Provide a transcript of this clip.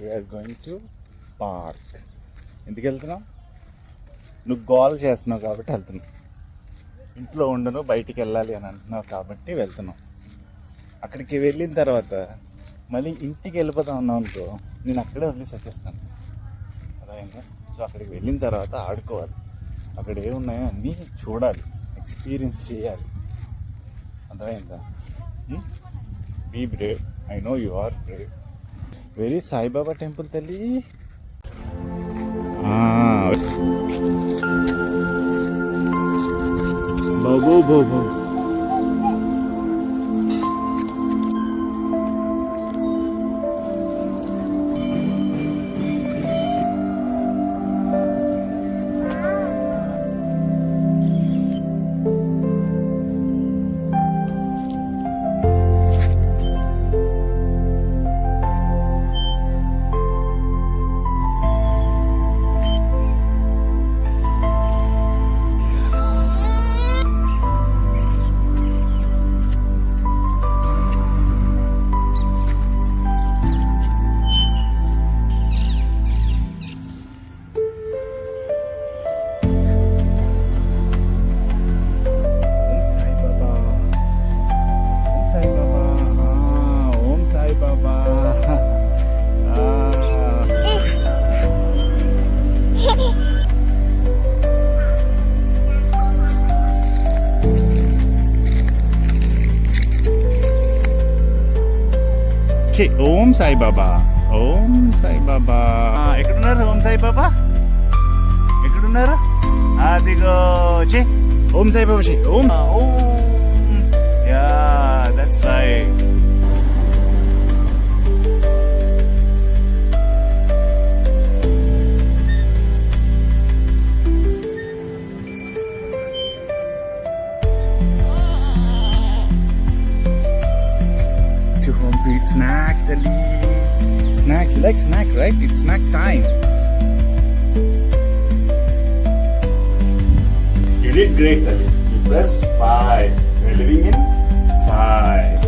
We are going to park. ఎందుకు వెళ్తున్నాం? నువ్వు గోల్ చేస్తున్నావు కాబట్టి వెళ్తున్నావు. ఇంట్లో ఉండను, బయటికి వెళ్ళాలి అని అంటున్నావు కాబట్టి వెళ్తున్నావు. అక్కడికి వెళ్ళిన తర్వాత మళ్ళీ ఇంటికి వెళ్ళిపోతా ఉన్నావు అనుకో, నేను అక్కడే వదిలేసి వచ్చేస్తాను. అర్థమైందా? సో అక్కడికి వెళ్ళిన తర్వాత ఆడుకోవాలి, అక్కడ ఏమున్నాయో అన్నీ చూడాలి, ఎక్స్పీరియన్స్ చేయాలి. అర్థమైందా? Be brave. I know you are brave. Very Sai Baba temple తల్లి. బాబు బాబు ఓం సాయిబాబా. ఓం సాయిబాబా. ఎక్కడున్నారు ఓం సాయిబాబా? ఎక్కడున్నారు? అదిగో చే ఓం సాయిబాబా చే. Om Om. Yeah, that's right. To home to eat snack, Dali. Snack, you like snack, right? It's snack time. You did great, Dali. You pressed 5. We're living in 5.